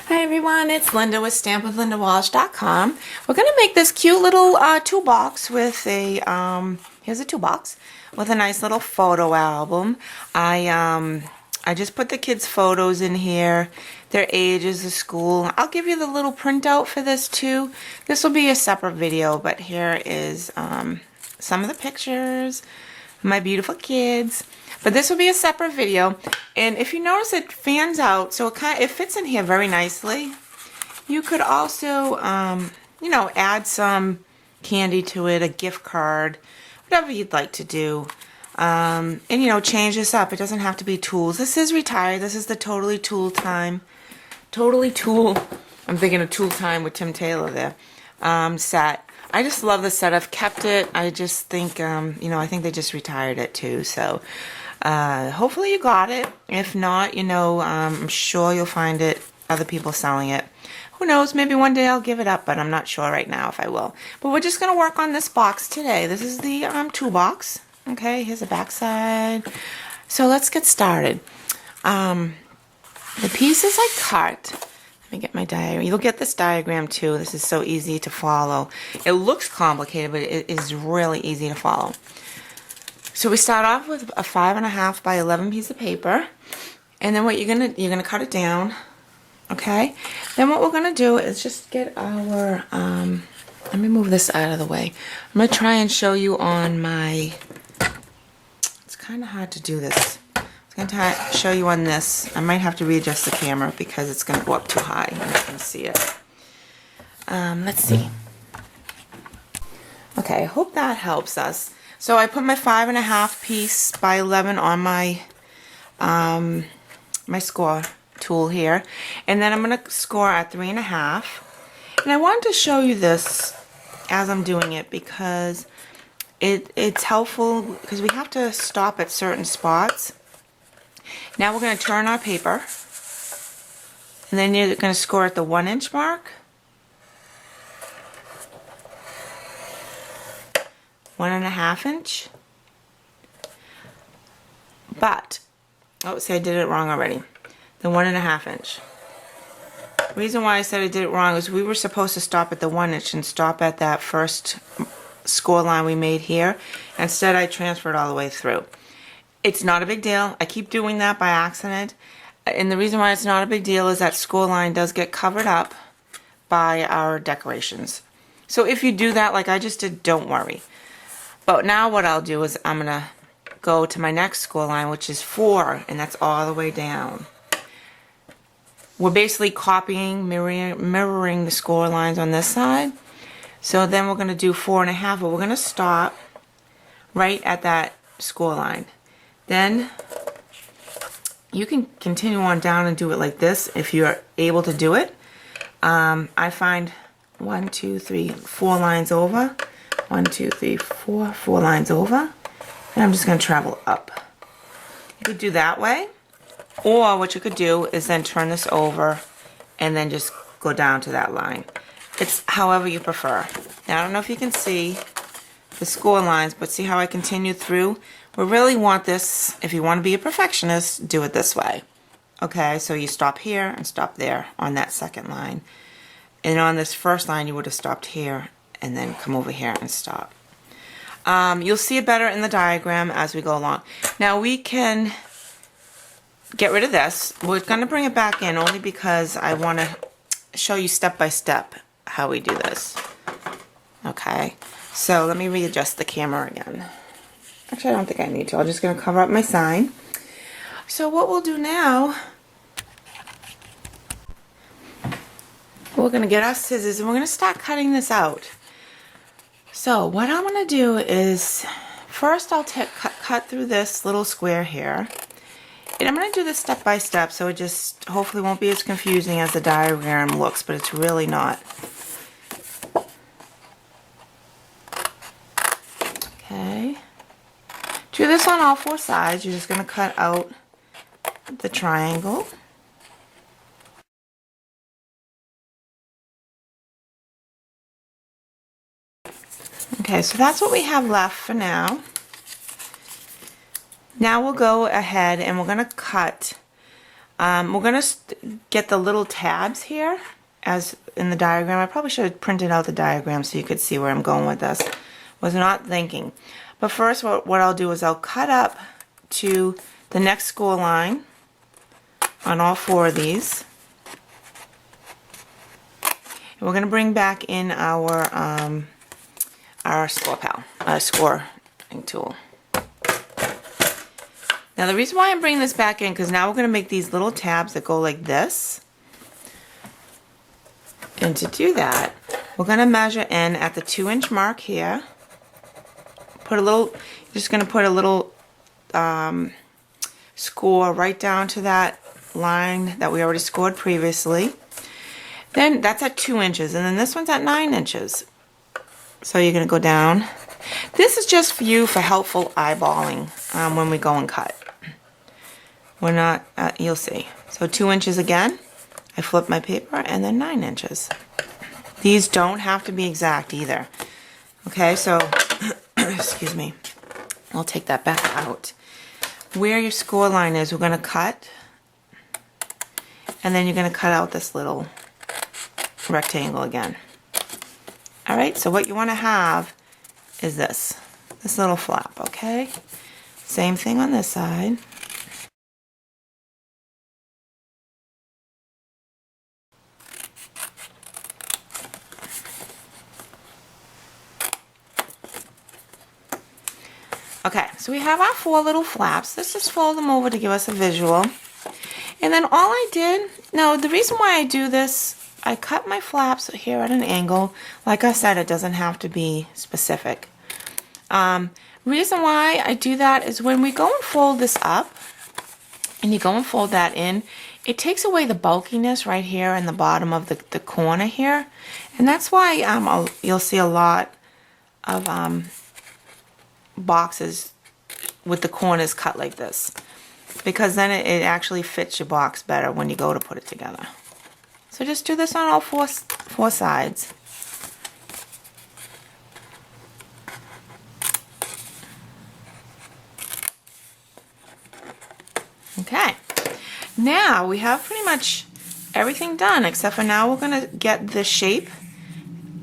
Hi everyone, it's Linda with stampwithlindawalsh.com. We're going to make this cute little toolbox with a, here's a toolbox with a nice little photo album. I just put the kids' photos in here, their ages, the school. I'll give you the little printout for this too. This will be a separate video, but here is some of the pictures of my beautiful kids. But this will be a separate video, and if you notice, it fans out, so it fits in here very nicely. You could also, you know, add some candy to it, a gift card, whatever you'd like to do, and you know, change this up. It doesn't have to be tools. This is retired. This is the Totally Tool Time, Totally Tool. I'm thinking of Tool Time with Tim Taylor there. Set. I just love the set. I've kept it. I just think, you know, I think they just retired it too. So. Hopefully you got it. If not, you know, I'm sure you'll find it, other people selling it. Who knows, maybe one day I'll give it up, but I'm not sure right now if I will. But we're just going to work on this box today. This is the toolbox. Okay, here's the back side. So let's get started. The pieces I cut, let me get my diagram. You'll get this diagram too. This is so easy to follow. It looks complicated, but it is really easy to follow. So we start off with a 5.5 by 11 piece of paper, and then what you're gonna cut it down, okay? Then what we're gonna do is just get our let me move this out of the way. I'm gonna try and show you on my. It's kind of hard to do this. I'm gonna show you on this. I might have to readjust the camera because it's gonna go up too high. I'm not gonna see it. Let's see. Okay, I hope that helps us. So I put my 5.5 piece by 11 on my my score tool here, and then I'm going to score at 3.5. And I wanted to show you this as I'm doing it because it's helpful because we have to stop at certain spots. Now we're going to turn our paper, and then you're going to score at the 1-inch mark. 1.5 inch, but oh, see, I did it wrong already. The 1.5 inch. The reason why I said I did it wrong is we were supposed to stop at the 1 inch and stop at that first score line we made here. Instead, I transferred all the way through. It's not a big deal. I keep doing that by accident, and the reason why it's not a big deal is that score line does get covered up by our decorations. So if you do that like I just did, don't worry. But now what I'll do is I'm going to go to my next score line, which is 4, and that's all the way down. We're basically copying, mirroring the score lines on this side. So then we're going to do 4.5, but we're going to stop right at that score line. Then you can continue on down and do it like this if you're able to do it. I find 1, 2, 3, 4 lines over. 1, 2, 3, 4, 4 lines over, and I'm just going to travel up. You could do that way, or what you could do is then turn this over and then just go down to that line. It's however you prefer. Now, I don't know if you can see the score lines, but see how I continue through? We really want this, if you want to be a perfectionist, do it this way. Okay, so you stop here and stop there on that second line. And on this first line, you would have stopped here and then come over here and stop. You'll see it better in the diagram as we go along. Now we can get rid of this. We're going to bring it back in only because I want to show you step by step how we do this. Okay, so let me readjust the camera again. Actually, I don't think I need to. I'm just going to cover up my sign. So what we'll do now, we're going to get our scissors and we're going to start cutting this out. So what I'm going to do is, first I'll cut through this little square here. And I'm going to do this step by step so it just hopefully won't be as confusing as the diagram looks, but it's really not. Okay. Do this on all 4 sides. You're just going to cut out the triangle. Okay, so that's what we have left for now. Now we'll go ahead and we're going to cut We're going to get the little tabs here as in the diagram. I probably should have printed out the diagram so you could see where I'm going with this. Was not thinking. But first what I'll do is I'll cut up to the next score line on all 4 of these. And we're going to bring back in our scoring tool. Now the reason why I'm bringing this back in, because now we're going to make these little tabs that go like this. And to do that, we're going to measure in at the 2-inch mark here. Just going to put a little score right down to that line that we already scored previously. Then that's at 2 inches, and then this one's at 9 inches. So you're going to go down. This is just for you for helpful eyeballing when we go and cut. We're not, you'll see. So 2 inches again. I flip my paper, and then 9 inches. These don't have to be exact either. Okay, so, excuse me. I'll take that back out. Where your score line is, we're going to cut. And then you're going to cut out this little rectangle again. Alright, so what you want to have is this little flap, okay? Same thing on this side. Okay, so we have our 4 little flaps. Let's just fold them over to give us a visual. And then all I did, now the reason why I do this, I cut my flaps here at an angle. Like I said, it doesn't have to be specific. Reason why I do that is when we go and fold this up, and you go and fold that in, it takes away the bulkiness right here in the bottom of the corner here. And that's why you'll see a lot of boxes with the corners cut like this, because then it actually fits your box better when you go to put it together. So just do this on all four sides. Okay, now we have pretty much everything done, except for now we're going to get the shape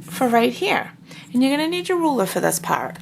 for right here. And you're going to need your ruler for this part.